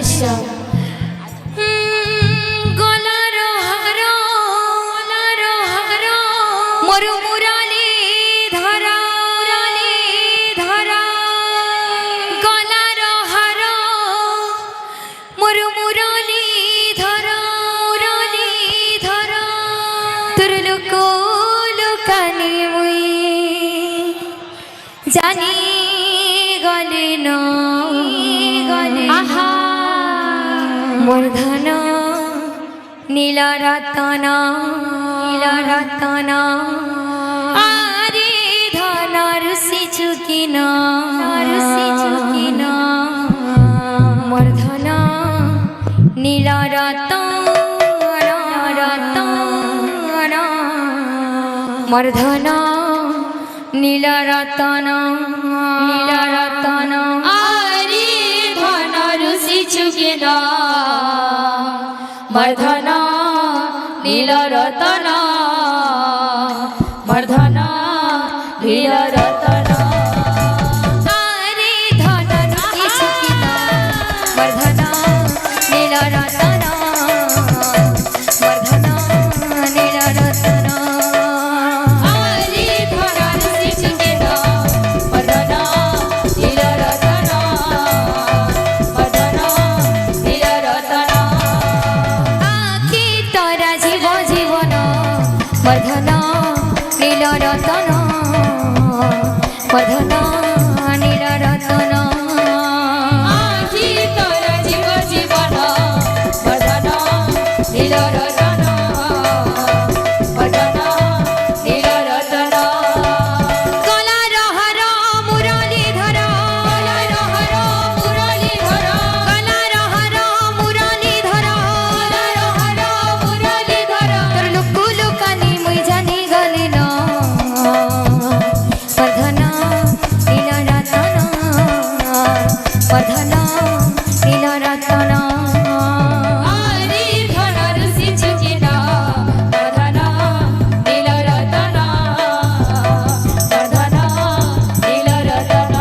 নিশ্চয় জানি গলে আহা মোর ধন নীল রতন আরে ধন রুষি চুকিন মোর ধন নীল রতন মোর ধন নীল রতন আরে ধন রুষি চুকিন মর্ধন নীল রতন মর্ধন নীল রতন আরে ধন রুষি চুকিন মর্ধন নীল রতন মর্ধন নীল রতন মর্ধন নীল রতন মর্ধন নীল রতন আখি তোরা জীব জীবন মর্ধন নীল রতন মর্ধন নীল রতন গলার হার মুরলীধর গলার হার মুরলীধর গলার হার মুরলীধর গলার হার মুরলীধর তোর লুকু লুকানি মুই জানি গলি ন মর্ধন নীল রতন মর্ধন নীল রতন আরে ধন রুষি চুকিন মর্ধন নীল রতন মর্ধন নীল রতন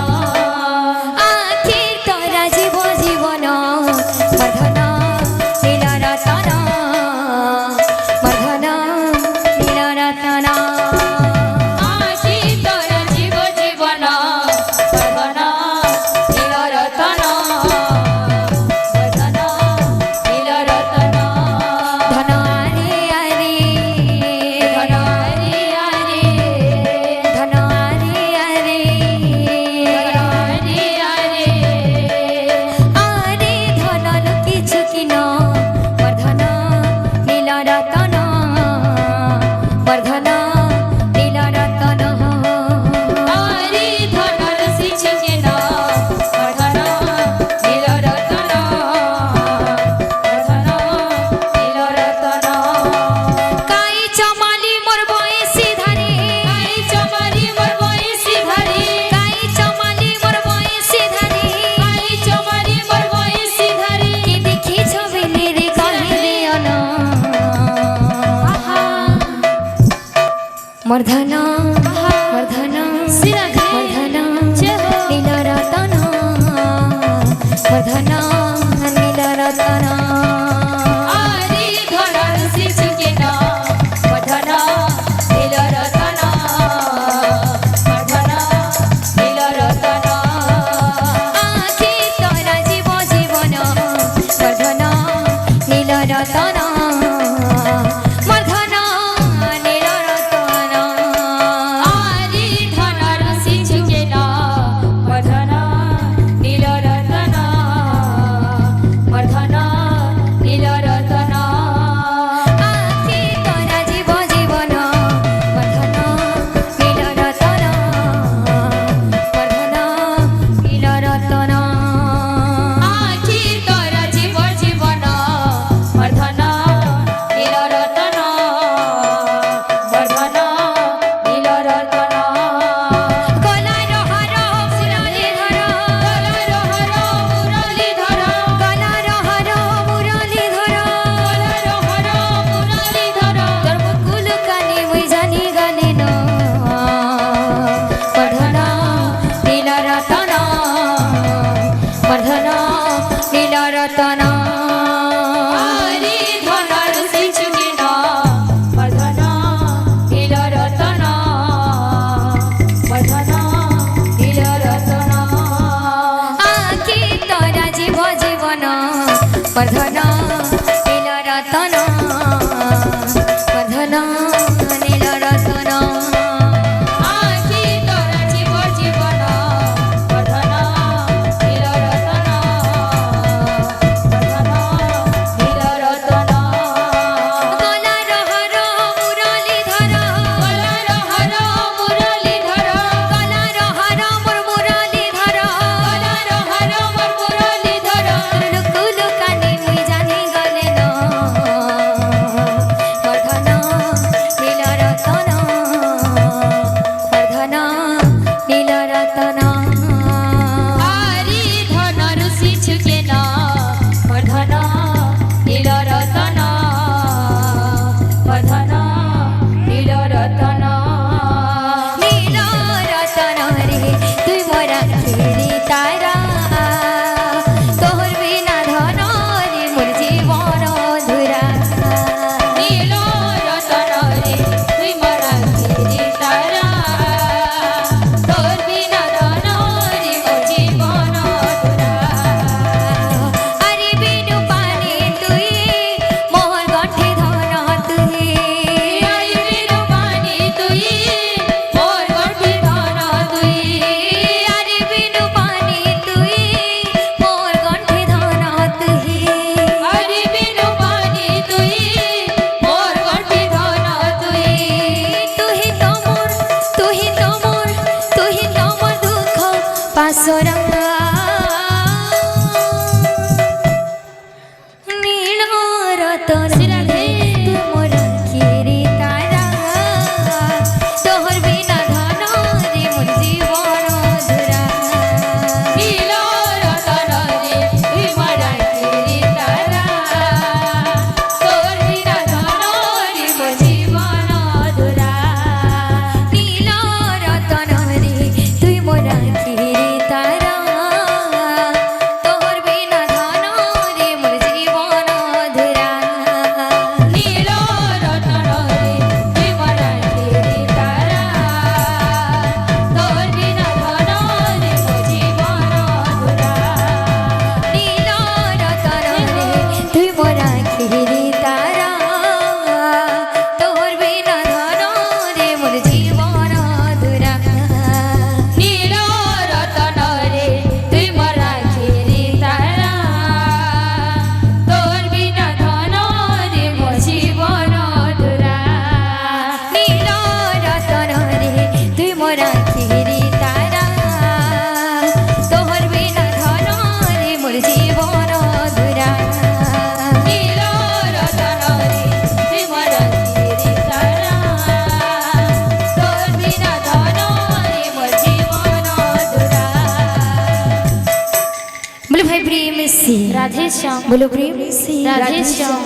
আখি তোরা জীব জীবন মর্ধন নীল রতন মর্ধন নীল রতন আখি তোরা জীব জীবন মর্ধন নীল রতন মর্ধন নীল রতন ধন আরে আরে ধন আরে আরে ধন আরে আরে আরে আরে আরে ধন লুকি চুকিন মর্ধন নীল রতন মর্ধন নীল রতন আরে ধন রুষি চুকিন মর্ধন নীল রতন মর্ধন নীল রতন কাই চমালি মোর বয়সী ধারে কাই চমারি মোর বয়সী ধারে কাই চমালি মোর বয়সী ধারে কাই চমারি মোর বয়সী ধারে কি দেখি ছবিলে রে কহে রে অন আহা মর্ধন মর্ধন মর্ধন নীল রতন মর্ধন নীল রতন আরে ধন রুষি চুকিন মর্ধন নীল রতন মর্ধন নীল রতন আখি তোরা জীব জীবন মর্ধন নীল রতন মর্ধন নীল রতন আরে ধন রুষি চুকিন মর্ধন নীল রতন রতন আরে ধনর শিশুকে না বর্ধন নীল রতন বর্ধন নীল রতন আঁকি তোরা জীব জীবন বর্ধন নীল রতন বর্ধন নীল রতন আখি তোরা জীব জীবন বর্ধন নীল রতন বর্ধন নীল রতন গলার হর মুরলীধর গলার হর মুরলীধর গলার হর মোর মুরলীধর গলার হর মোর মুরলীধর লুকু লুকানি মুই জানি গলে ন বর্ধন নীল রতন বর্ধন নীল রতন আরি ধনর শিশুকে না বর্ধন নীল রতন বর্ধন নীল রতন নীল রতন রে তুই মোরা ফিরি তারা তোর বিনা ধন রে মোর জীবন ধুরা নীল রতন রে তুই মোরা গিরি তারা তোর বিনা ধন রে মো জীবন ধুরা আরে বিনু পানি তুই মোহর গঠে ধন তুই আই বিনু পানি তুই মোর গঠে ধন তুই আরে বিনু পানি তুই মোর গঠে ধন তুই আরে বিনু পানি তুই মোর গঠে ধন তুই তুহি তোমর তুহি তোমর তুহি তোমর দুঃখ পাসরা নীল রতন রাধে। তোমর কিরি তারা তোহর বিনা ধন রে মোর জীবন ধুরা নীল রতন রে তুই মোরা গিরি তারা তোর বিনা ধন রে মো জীবন ধুরা নীল রতন রে তুই মোরা কিরি তারা তোহর বিনা ধন রে মোর জীবন ধুরা নীল রতন রে তুই মোরা গিরি তারা তোর বিনা ধন রে মো জীবন ধুরা নীল রতন রে তুই মোরা কিরি তারা তোর বিনা ধন রে মোর জীবন ধুরা নীল রতন রে তুই মোরা গিরি তারা তোর বিনা ধন রে মো জীবন ধুরা নীল রতন রে তুই মোরা কিরি তারা তোর বিনা ধন রে মোর জীবন ধুরা নীল রতন রে তুই মোরা গিরি তারা তোর বিনা ধন রে মো জীবন ধুরা बोलो भाई प्रेम से राधे श्याम बोलो प्रेम से राधे श्याम